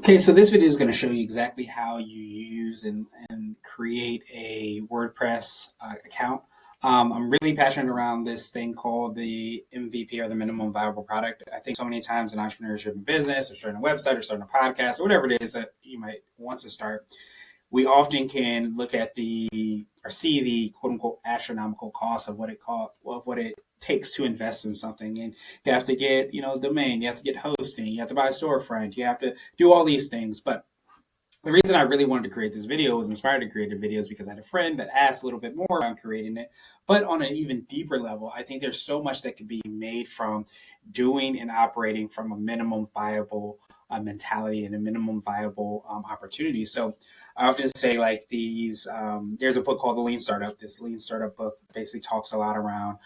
Okay, so this video is going to show you exactly how you use and create a WordPress account. I'm really passionate around this thing called the MVP, or the minimum viable product. I think so many times in entrepreneurship and business, or starting a website, or starting a podcast, or whatever it is that you might want to start, we often can look at or see the quote unquote astronomical cost of what it takes to invest in something. And you have to get, domain, you have to get hosting, you have to buy a storefront, you have to do all these things. But the reason I really wanted to create this video, was inspired to create a video, is because I had a friend that asked a little bit more on creating it. But on an even deeper level, I think there's so much that could be made from doing and operating from a minimum viable mentality and a minimum viable opportunity. So I often say, like, there's a book called The Lean Startup. This Lean Startup book basically talks a lot around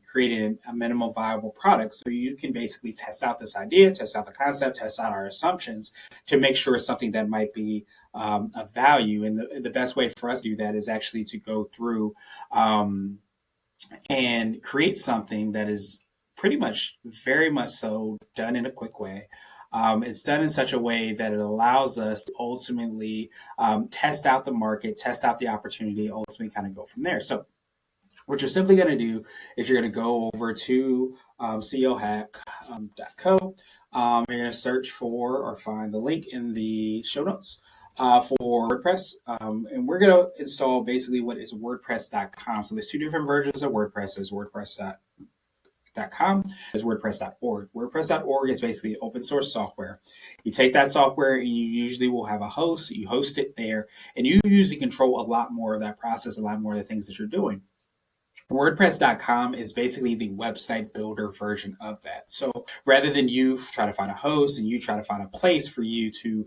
creating a minimum viable product. So you can basically test out this idea, test out the concept, test out our assumptions to make sure it's something that might be of value. And the best way for us to do that is actually to go through and create something that is pretty much, very much so, done in a quick way. It's done in such a way that it allows us to ultimately test out the market, test out the opportunity, ultimately kind of go from there. So what you're simply going to do is you're going to go over to CBNation.co. You're going to search for, or find the link in the show notes for WordPress. And we're going to install basically what is WordPress.com. So there's two different versions of WordPress. There's WordPress.com. There's WordPress.org. WordPress.org is basically open source software. You take that software and you usually will have a host. You host it there, and you usually control a lot more of that process, a lot more of the things that you're doing. WordPress.com is basically the website builder version of that. So rather than you try to find a host and you try to find a place for you to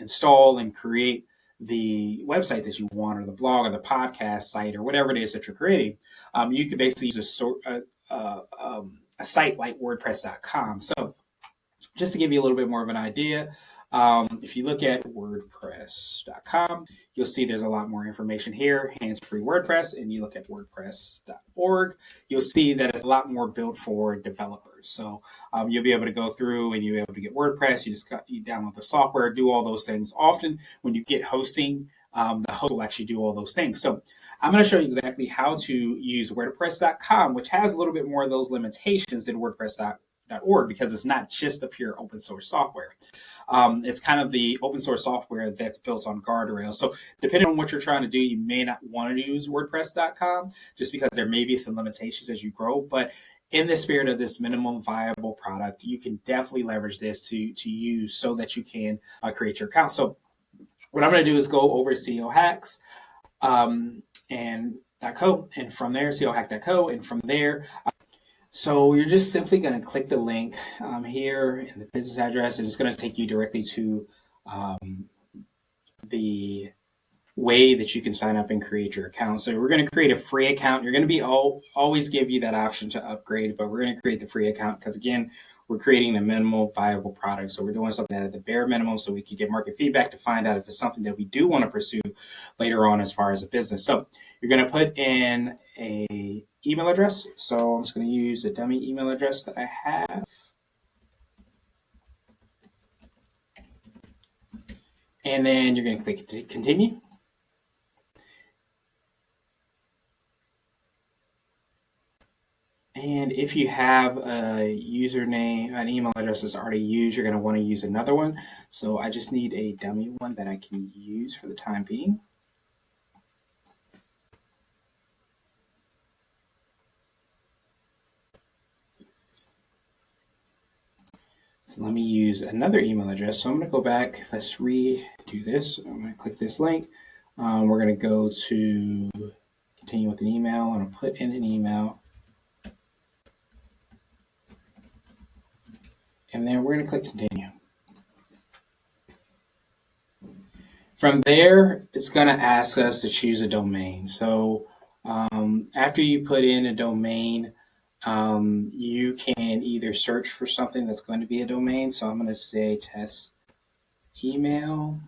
install and create the website that you want, or the blog, or the podcast site, or whatever it is that you're creating, you can basically use a site like WordPress.com. So just to give you a little bit more of an idea, if you look at WordPress.com, you'll see there's a lot more information here, hands-free WordPress. And you look at WordPress.org, you'll see that it's a lot more built for developers. So you'll be able to go through and you'll be able to get WordPress. You download the software, do all those things. Often when you get hosting, the host will actually do all those things. So I'm going to show you exactly how to use WordPress.com, which has a little bit more of those limitations than WordPress.org, because it's not just the pure open source software. It's kind of the open source software that's built on guardrails. So depending on what you're trying to do, you may not want to use WordPress.com, just because there may be some limitations as you grow. But in the spirit of this minimum viable product, you can definitely leverage this to use so that you can create your account. So what I'm going to do is go over to CEO Hacks and .co, and from there, CEOhack.co, and from there, so you're just simply going to click the link here in the business address, and it's going to take you directly to the way that you can sign up and create your account. So we're going to create a free account. You're going to be always give you that option to upgrade, but we're going to create the free account because, again, we're creating a minimal viable product. So we're doing something at the bare minimum so we can get market feedback to find out if it's something that we do want to pursue later on as far as a business. So you're going to put in a email address. So I'm just going to use a dummy email address that I have. And then you're going to click continue. And if you have a username, an email address that's already used, you're going to want to use another one. So I just need a dummy one that I can use for the time being. So let me use another email address. So I'm going to go back. Let's redo this. I'm going to click this link. We're going to go to continue with an email. I'm going to put in an email. And then we're going to click continue. From there, it's going to ask us to choose a domain. So after you put in a domain, you can either search for something that's going to be a domain. So I'm going to say test email,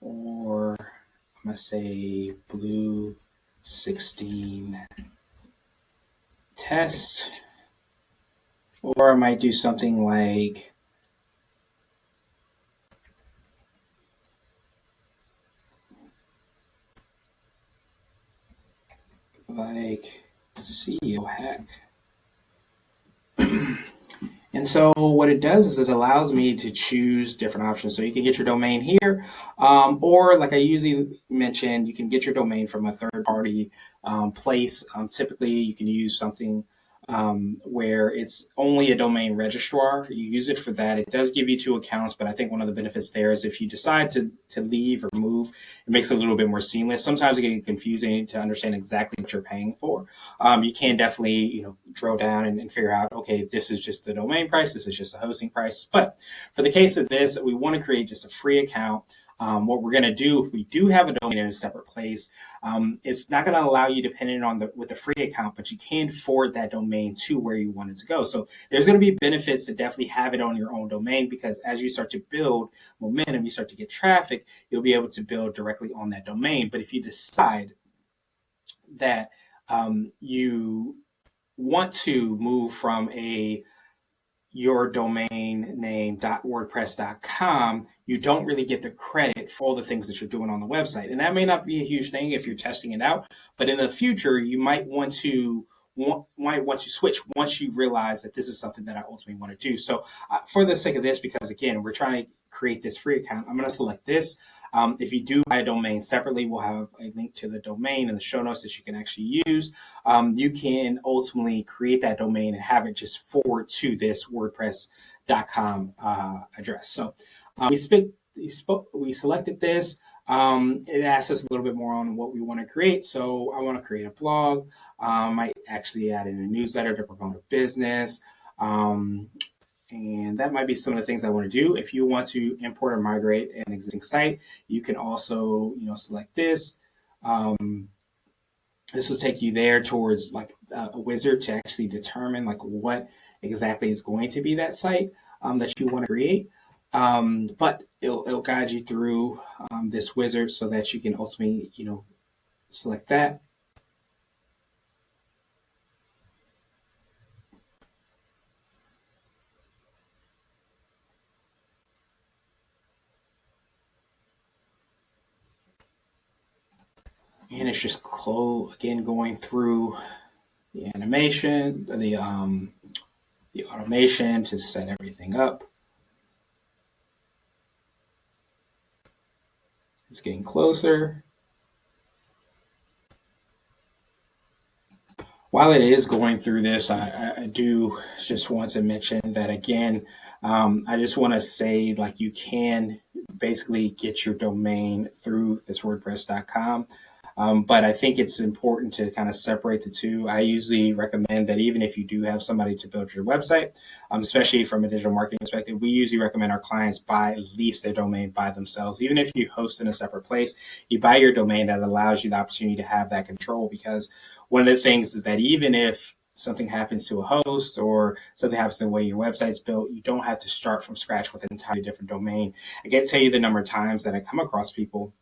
or I'm going to say blue 16 test, or I might do something like like CEO hack. And so what it does is it allows me to choose different options. So you can get your domain here, or like I usually mention, you can get your domain from a third party place. Typically, you can use something where it's only a domain registrar. You use it for that. It does give you 2 accounts, but I think one of the benefits there is if you decide to leave or move, it makes it a little bit more seamless. Sometimes it can get confusing to understand exactly what you're paying for. You can definitely, drill down and figure out, okay, this is just the domain price, this is just the hosting price. But for the case of this, we want to create just a free account. What we're going to do, if we do have a domain in a separate place, it's not going to allow you dependent on with the free account, but you can forward that domain to where you want it to go. So there's going to be benefits to definitely have it on your own domain, because as you start to build momentum, you start to get traffic, you'll be able to build directly on that domain. But if you decide that you want to move from your domain name .wordpress.com, you don't really get the credit for all the things that you're doing on the website. And that may not be a huge thing if you're testing it out, but in the future, you might want to switch once you realize that this is something that I ultimately want to do. So for the sake of this, because again, we're trying to create this free account, I'm going to select this. If you do buy a domain separately, we'll have a link to the domain in the show notes that you can actually use. You can ultimately create that domain and have it just forward to this WordPress.com address. So we selected this. It asks us a little bit more on what we want to create. So I want to create a blog. Might actually add in a newsletter to promote a business. And that might be some of the things I want to do. If you want to import or migrate an existing site, you can also, select this. This will take you there towards like a wizard to actually determine like what exactly is going to be that site that you want to create. But it'll guide you through this wizard so that you can ultimately, select that. And it's just going through the animation, the automation to set everything up. It's getting closer. While it is going through this, I do just want to mention that again, I just want to say like you can basically get your domain through this WordPress.com. But I think it's important to kind of separate the two. I usually recommend that even if you do have somebody to build your website, especially from a digital marketing perspective, we usually recommend our clients buy at least their domain by themselves. Even if you host in a separate place, you buy your domain. That allows you the opportunity to have that control, because one of the things is that even if something happens to a host or something happens to the way your website's built, you don't have to start from scratch with an entirely different domain. I can't tell you the number of times that I come across people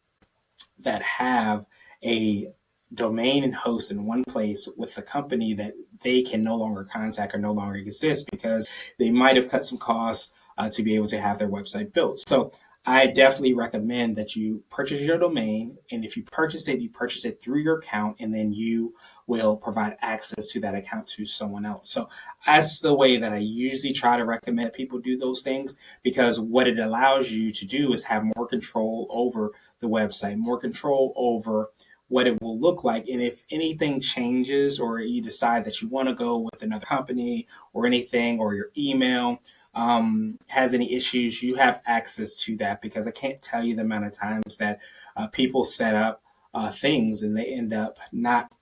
that have a domain and host in one place with a company that they can no longer contact or no longer exist because they might have cut some costs to be able to have their website built. So I definitely recommend that you purchase your domain, and if you purchase it through your account, and then you will provide access to that account to someone else. So that's the way that I usually try to recommend people do those things, because what it allows you to do is have more control over the website, more control over what it will look like. And if anything changes or you decide that you want to go with another company or anything, or your email has any issues, you have access to that, because I can't tell you the amount of times that people set up things and they end up not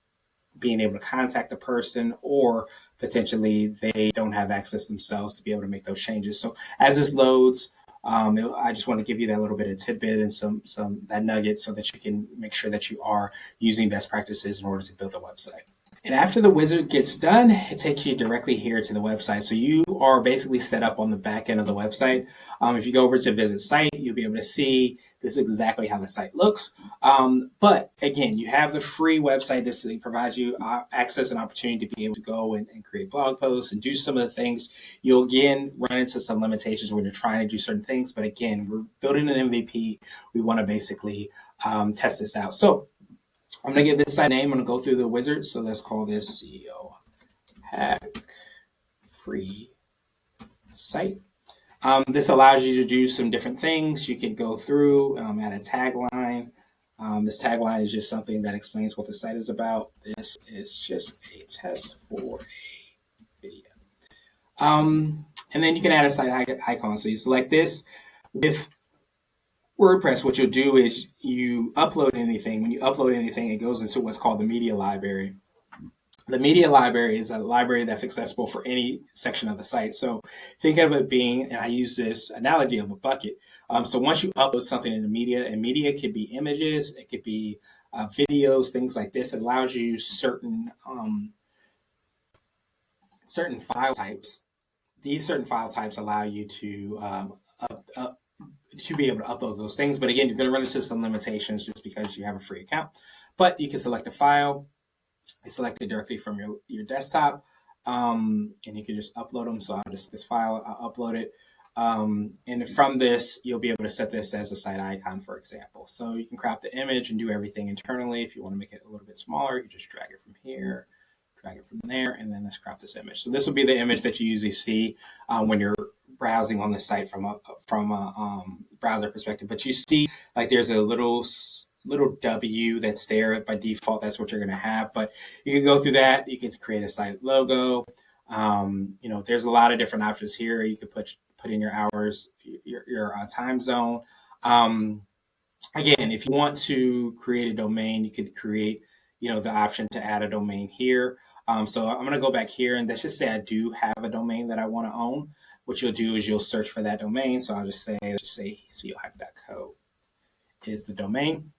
being able to contact the person, or potentially they don't have access themselves to be able to make those changes. So as this loads, I just want to give you that little bit of tidbit and some that nugget so that you can make sure that you are using best practices in order to build a website. And after the wizard gets done, it takes you directly here to the website. So you are basically set up on the back end of the website. If you go over to visit site, you'll be able to see this is exactly how the site looks. But again, you have the free website. This provides you access and opportunity to be able to go and create blog posts and do some of the things. You'll again run into some limitations when you're trying to do certain things. But again, we're building an MVP. We want to basically test this out. So I'm going to give this site name. I'm going to go through the wizard. So let's call this CEO Hack Free Site. This allows you to do some different things. You can go through, add a tagline. This tagline is just something that explains what the site is about. This is just a test for a video. And then you can add a site icon. So you select this. With WordPress, what you'll do is you upload anything. When you upload anything, it goes into what's called the media library. The media library is a library that's accessible for any section of the site. So think of it being, and I use this analogy of a bucket. So once you upload something into media, and media could be images, it could be videos, things like this. It allows you certain file types. These certain file types allow you to be able to upload those things. But again, you're going to run into some limitations just because you have a free account. But you can select a file. I select it directly from your desktop, and you can just upload them. So I'll just this file, I'll upload it. And from this, you'll be able to set this as a site icon, for example. So you can crop the image and do everything internally. If you want to make it a little bit smaller, you just drag it from here, drag it from there, and then let's crop this image. So this will be the image that you usually see when you're browsing on the site from a browser perspective. But you see, like, there's a little W that's there by default. That's what you're going to have. But you can go through that. You can create a site logo. There's a lot of different options here. You could put in your hours, your time zone. Again, if you want to create a domain, you could create, the option to add a domain here. So I'm going to go back here, and let's just say I do have a domain that I want to own. What you'll do is you'll search for that domain. So I'll just say, CBNation.co is the domain.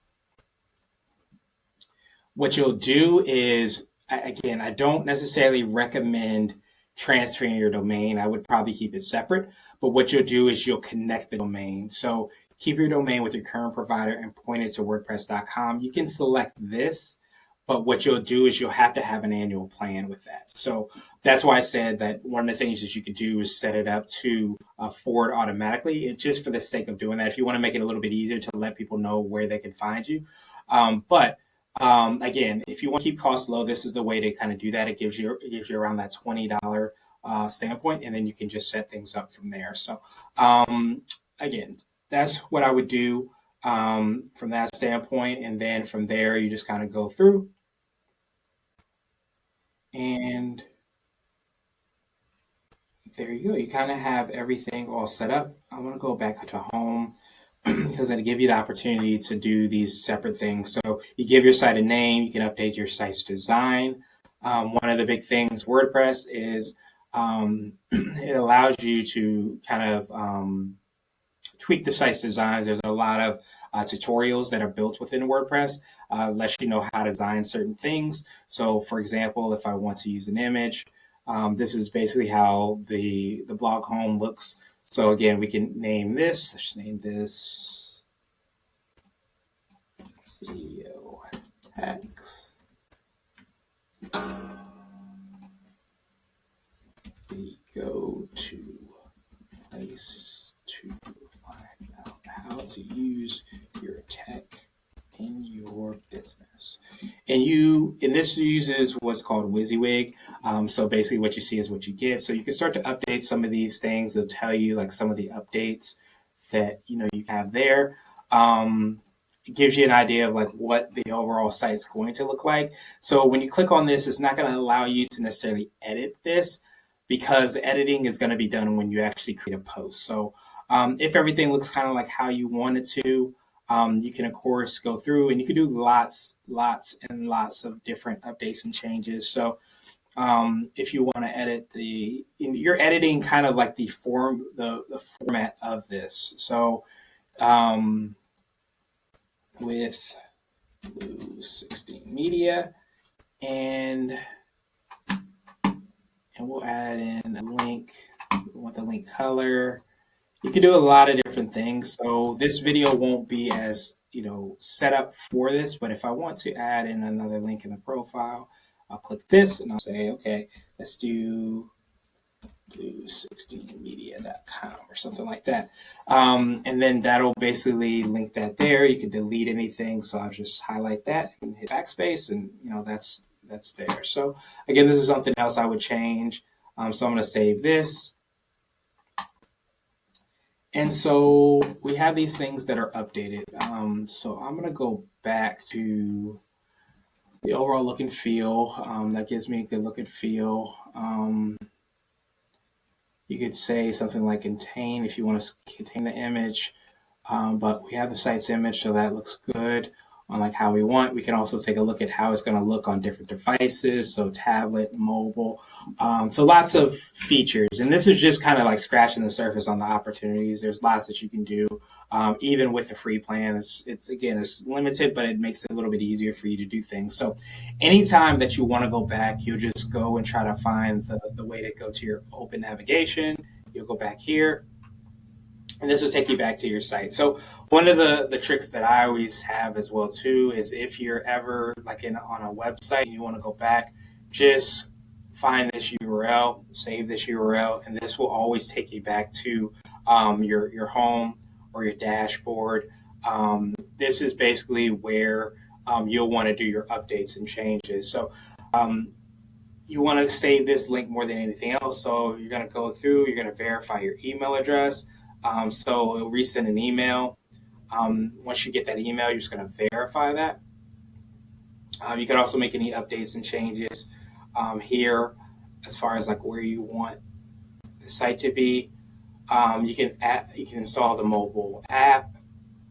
What you'll do is, again, I don't necessarily recommend transferring your domain. I would probably keep it separate. But what you'll do is you'll connect the domain. So keep your domain with your current provider and point it to WordPress.com. You can select this, but what you'll do is you'll have to have an annual plan with that. So that's why I said that one of the things that you could do is set it up to forward automatically. It's just for the sake of doing that. If you want to make it a little bit easier to let people know where they can find you. Again, if you want to keep costs low, this is the way to kind of do that. It gives you around that $20 standpoint, and then you can just set things up from there. So again, that's what I would do from that standpoint. And then from there, you just kind of go through. And there you go. You kind of have everything all set up. I'm going to go back to home because it'll give you the opportunity to do these separate things. So you give your site a name. You can update your site's design. One of the big things WordPress is it allows you to kind of tweak the site's designs. There's a lot of tutorials that are built within WordPress, lets you know how to design certain things. So for example, if I want to use an image, this is basically how the blog home looks. So again, we can name this. Let's name this CEO Hacks. We go to place to find out how to use your tech in your business. And this uses what's called WYSIWYG. So basically what you see is what you get. So you can start to update some of these things. They'll tell you like some of the updates that you have there. It gives you an idea of like what the overall site's going to look like. So when you click on this, it's not going to allow you to necessarily edit this because the editing is going to be done when you actually create a post. So if everything looks kind of like how you want it to, you can, of course, go through and you can do lots and lots of different updates and changes. So if you want to edit you're editing kind of like the format of this. So with Blue 16 Media, and we'll add in a link. We want the link color. You can do a lot of different things. So this video won't be as set up for this, but if I want to add in another link in the profile, I'll click this and I'll say, okay, let's do do16media.com or something like that. And then that'll basically link that there. You can delete anything. So I'll just highlight that and hit backspace, and that's there. So again, this is something else I would change. So I'm going to save this. And so we have these things that are updated. So I'm going to go back to the overall look and feel. That gives me a good look and feel. You could say something like contain if you want to contain the image, but we have the site's image, so that looks good on like how we want. We can also take a look at how it's going to look on different devices, so tablet, mobile. So lots of features, and this is just kind of like scratching the surface on the opportunities. There's lots that you can do, even with the free plan. It's limited, but it makes it a little bit easier for you to do things. So anytime that you want to go back, you'll just go and try to find the way to go to your open navigation. You'll go back here, and this will take you back to your site. So one of the tricks that I always have as well too is if you're ever like on a website and you want to go back, just find this URL, save this URL, and this will always take you back to your home or your dashboard. This is basically where you'll want to do your updates and changes. So you want to save this link more than anything else. So you're going to go through, you're going to verify your email address. So it'll resend an email. Once you get that email, you're just going to verify that. You can also make any updates and changes here as far as like where you want the site to be. You can install the mobile app,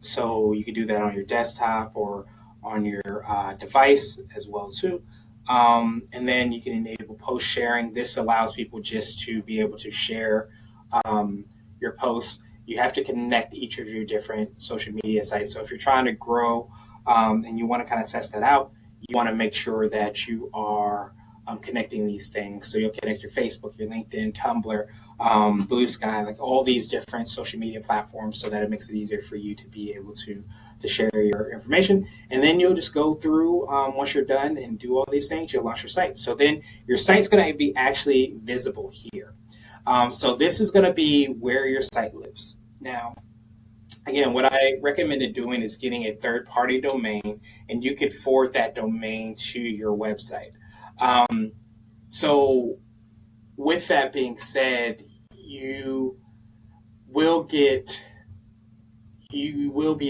so you can do that on your desktop or on your device as well too. And then you can enable post sharing. This allows people just to be able to share your posts. You have to connect each of your different social media sites. So if you're trying to grow and you want to kind of test that out, you want to make sure that you are connecting these things. So you'll connect your Facebook, your LinkedIn, Tumblr, Blue Sky, like all these different social media platforms, so that it makes it easier for you to be able to share your information. And then you'll just go through, once you're done and do all these things, you'll launch your site. So then your site's going to be actually visible here. So this is going to be where your site lives. Now, again, what I recommended doing is getting a third-party domain, and you could forward that domain to your website. So with that being said, you will be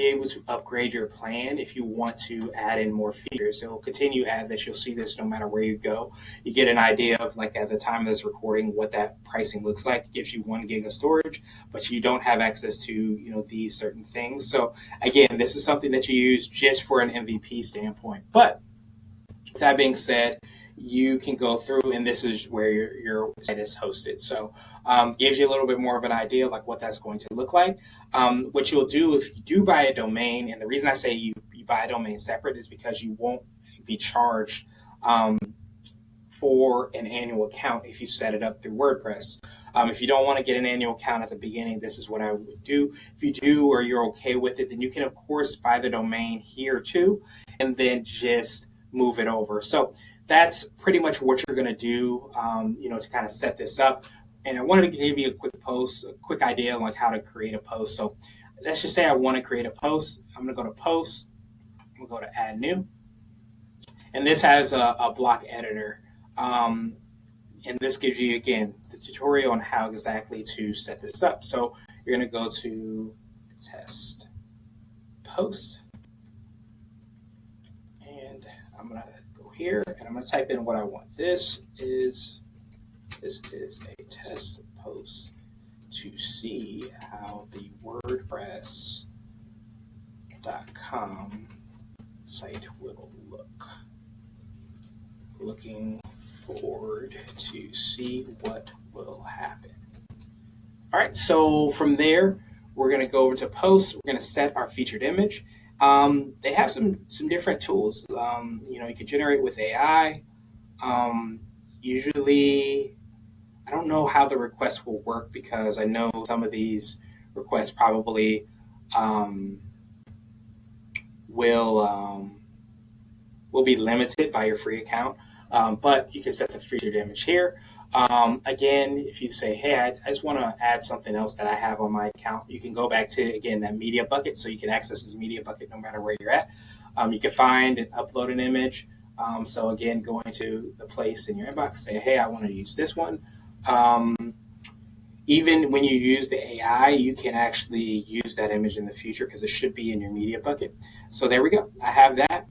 able to upgrade your plan if you want to add in more features. It will continue to add this. You'll see this no matter where you go. You get an idea of, like, at the time of this recording, what that pricing looks like. It gives you 1 gig of storage, but you don't have access to, these certain things. So again, this is something that you use just for an MVP standpoint. But with that being said, you can go through, and this is where your site is hosted. So gives you a little bit more of an idea of like what that's going to look like. What you'll do if you do buy a domain, and the reason I say you buy a domain separate is because you won't be charged for an annual account if you set it up through WordPress. If you don't want to get an annual account at the beginning, this is what I would do. If you do, or you're okay with it, then you can of course buy the domain here too, and then just move it over. So that's pretty much what you're going to do, to kind of set this up. And I wanted to give you a quick idea on like how to create a post. So let's just say I want to create a post. I'm going to go to post. I'm going to go to add new. And this has a block editor. And this gives you, again, the tutorial on how exactly to set this up. So you're going to go to test post. And I'm going to go here and I'm going to type in what I want. This is a test post to see how the WordPress.com site will look. Looking forward to see what will happen. All right, so from there, we're going to go over to post. We're going to set our featured image. They have some different tools. You can generate with AI. Usually, I don't know how the requests will work because I know some of these requests probably will be limited by your free account. But you can set the featured image here. Again, if you say, hey, I just want to add something else that I have on my account, you can go back to, again, that media bucket. So you can access this media bucket no matter where you're at. You can find and upload an image. So again, going to the place in your inbox, say, hey, I want to use this one. Even when you use the AI, you can actually use that image in the future because it should be in your media bucket. So there we go. I have that.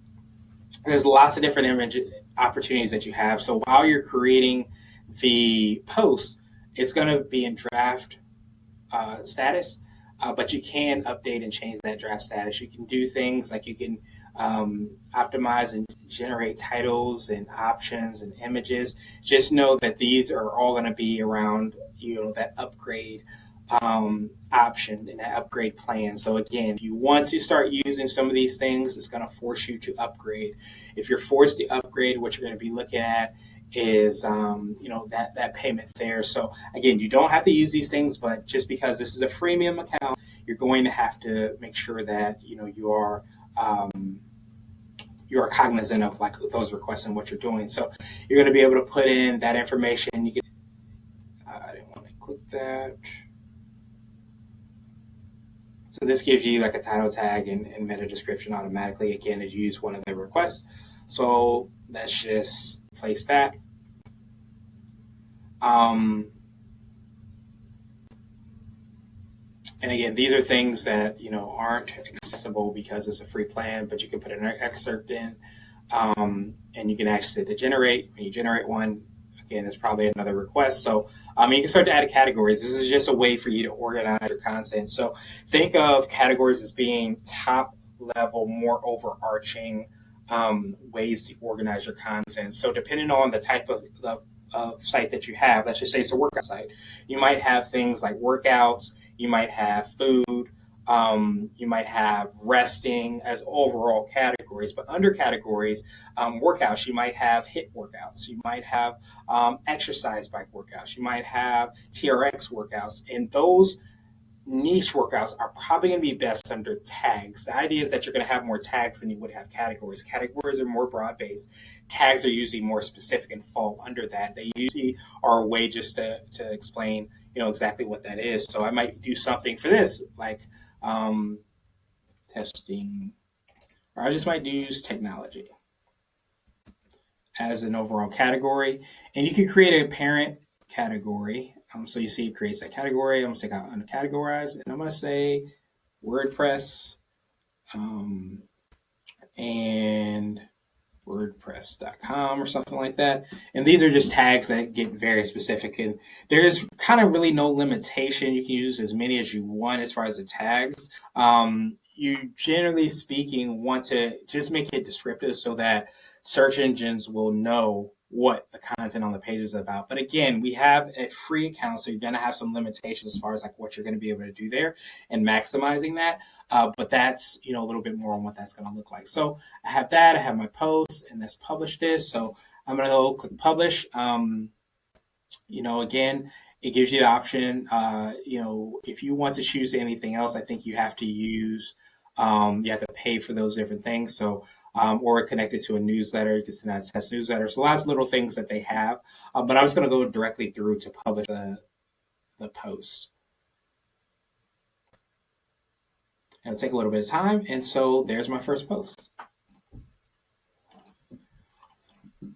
There's lots of different image opportunities that you have. So while you're creating the post, it's going to be in draft status, but you can update and change that draft status. You can do things like you can optimize and generate titles and options and images. Just know that these are all going to be around, that upgrade option and that upgrade plan. So again, if you want to start using some of these things, it's going to force you to upgrade. If you're forced to upgrade, what you're going to be looking at is that payment there. So again, you don't have to use these things, but just because this is a freemium account, you're going to have to make sure that you are cognizant of like those requests and what you're doing. So you're going to be able to put in that information. You can I didn't want to click that. So this gives you like a title tag and meta description automatically. Again, as you use one of the requests. So let's just place that. And again, these are things that aren't accessible because it's a free plan, but you can put an excerpt in, and you can actually generate. When you generate one, again, it's probably another request. So you can start to add categories. This is just a way for you to organize your content. So think of categories as being top level, more overarching ways to organize your content. So depending on the type of site that you have, let's just say it's a workout site, you might have things like workouts, you might have food, you might have resting as overall categories, but under categories, workouts, you might have HIIT workouts, you might have exercise bike workouts, you might have TRX workouts, and those niche workouts are probably going to be best under tags. The idea is that you're going to have more tags than you would have categories. Categories are more broad-based. Tags are usually more specific and fall under that. They usually are a way just to explain, exactly what that is. So I might do something for this, like testing, or I just might use technology as an overall category. And you can create a parent category. So you see it creates that category. I'm going to take out uncategorize, and I'm going to say WordPress and WordPress.com or something like that. And these are just tags that get very specific. And there's kind of really no limitation. You can use as many as you want as far as the tags. You generally speaking want to just make it descriptive so that search engines will know what the content on the page is about. But again, we have a free account, so you're going to have some limitations as far as like what you're going to be able to do there and maximizing that. But that's a little bit more on what that's going to look like. So I have that. I have my post, and let's publish this. So I'm going to go click publish. Again, it gives you the option. If you want to choose anything else, I think you have to use. You have to pay for those different things. So. Or connected to a newsletter. You can send out a test newsletter. So lots of little things that they have. But I'm just going to go directly through to publish the post. It'll take a little bit of time. And so there's my first post.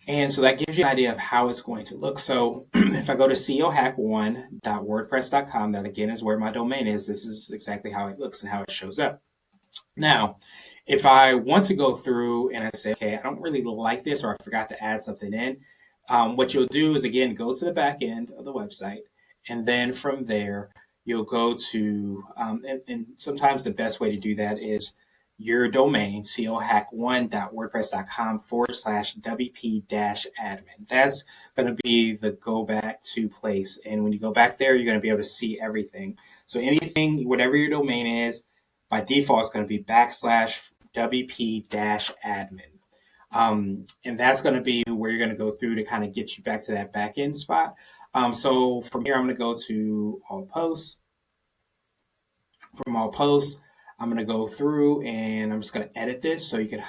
And so that gives you an idea of how it's going to look. So if I go to ceohack1.wordpress.com, that again is where my domain is. This is exactly how it looks and how it shows up. Now, if I want to go through and I say, okay, I don't really like this, or I forgot to add something in, what you'll do is, again, go to the back end of the website. And then from there, you'll go to, and sometimes the best way to do that is your domain, ceohack1.wordpress.com/wp-admin. That's going to be the go back to place. And when you go back there, you're going to be able to see everything. So anything, whatever your domain is, by default, it's going to be /wp-admin. And that's going to be where you're going to go through to kind of get you back to that back end spot. So from here, I'm going to go to all posts. From all posts, I'm going to go through and I'm just going to edit this. So you can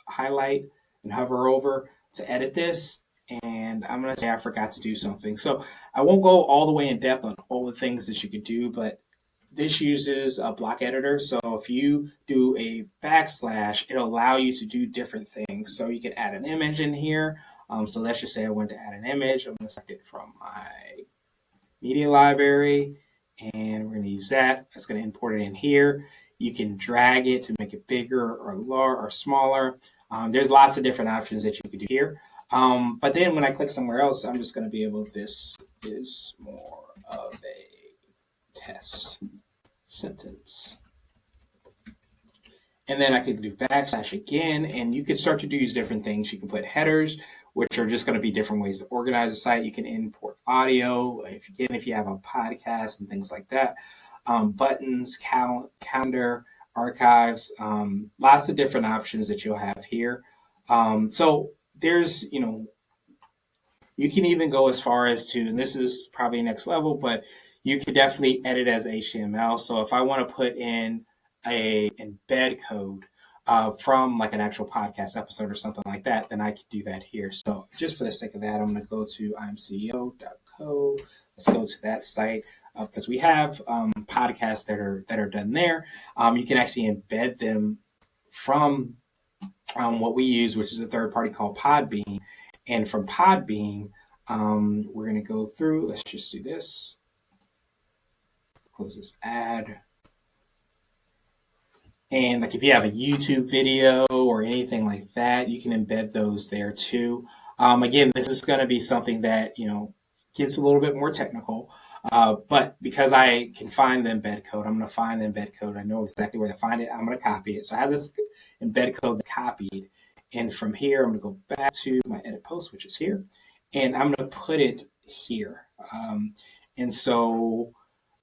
highlight and hover over to edit this. and I'm going to say I forgot to do something. So I won't go all the way in depth on all the things that you could do, but this uses a block editor. So if you do a backslash, it'll allow you to do different things. So you can add an image in here. So let's just say I want to add an image. I'm going to select it from my media library, and we're going to use that. It's going to import it in here. You can drag it to make it bigger or lower or smaller. There's lots of different options that you could do here. But then when I click somewhere else, I'm just going to be able, this is more of a test sentence. And then I could do backslash again, and you can start to do different things. You can put headers, which are just going to be different ways to organize the site. You can import audio, if you have a podcast and things like that. Buttons, calendar, archives, lots of different options that you'll have here. So there's, you can even go as far as to, and this is probably next level, but you could definitely edit as HTML. So if I want to put in a embed code from like an actual podcast episode or something like that, then I could do that here. So just for the sake of that, I'm going to go to imceo.co. Let's go to that site because we have podcasts that are done there. You can actually embed them from what we use, which is a third party called Podbean. And from Podbean, we're going to go through. Let's just do this. Close this ad. And like if you have a YouTube video or anything like that, you can embed those there too. Again, this is going to be something that, gets a little bit more technical. But because I can find the embed code, I'm going to find the embed code. I know exactly where to find it. I'm going to copy it. So I have this embed code copied. And from here, I'm going to go back to my edit post, which is here. And I'm going to put it here. And so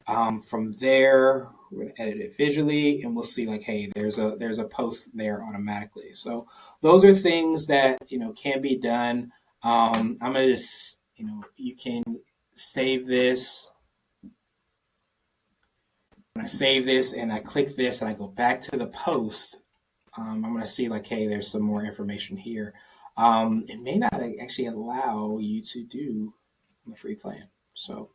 from there, we're going to edit it visually, and we'll see like, hey, there's a post there automatically. So those are things that, can be done. I'm going to just, you can save this. When I save this and I click this and I go back to the post, I'm going to see like, hey, there's some more information here. It may not actually allow you to do the free plan. So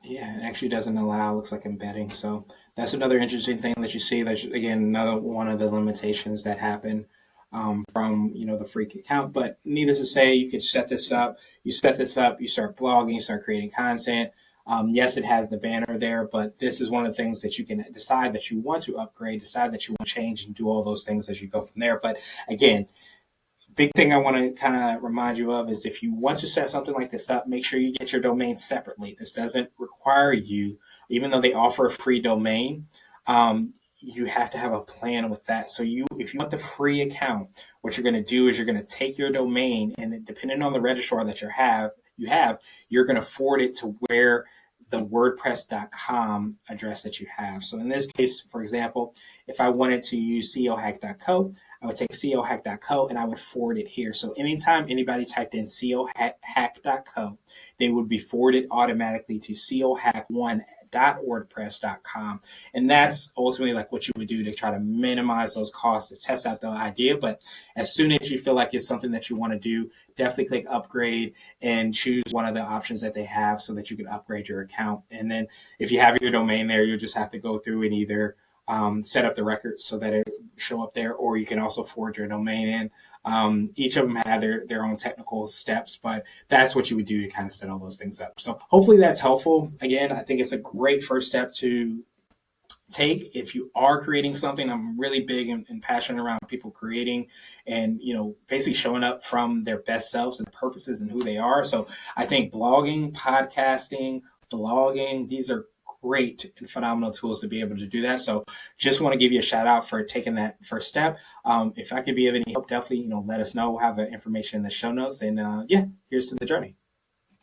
yeah, it actually doesn't allow, looks like embedding. So that's another interesting thing that you see. That's, again, another one of the limitations that happen from, the free account. But needless to say, you could set this up. You set this up, you start blogging, you start creating content. Yes, it has the banner there, but this is one of the things that you can decide that you want to upgrade, decide that you want to change, and do all those things as you go from there. But again, big thing I want to kind of remind you of is if you want to set something like this up, make sure you get your domain separately. This doesn't require you, even though they offer a free domain, you have to have a plan with that. So if you want the free account, what you're going to do is you're going to take your domain, and depending on the registrar that you have, you're going to forward it to where the WordPress.com address that you have. So in this case, for example, if I wanted to use cohack.co, I would take cohack.co and I would forward it here. So anytime anybody typed in cohack.co, they would be forwarded automatically to cohack1.wordpress.com. And that's ultimately like what you would do to try to minimize those costs, to test out the idea. But as soon as you feel like it's something that you want to do, definitely click upgrade and choose one of the options that they have so that you can upgrade your account. And then if you have your domain there, you'll just have to go through and either set up the records so that it show up there, or you can also forward your domain in. Each of them have their own technical steps, but that's what you would do to kind of set all those things up. So hopefully that's helpful. Again, I think it's a great first step to take if you are creating something. I'm really big and passionate around people creating and, basically showing up from their best selves and purposes and who they are. So I think blogging, podcasting, vlogging, these are great and phenomenal tools to be able to do that. So just want to give you a shout out for taking that first step. If I could be of any help, definitely, let us know. We'll have the information in the show notes. And here's to the journey.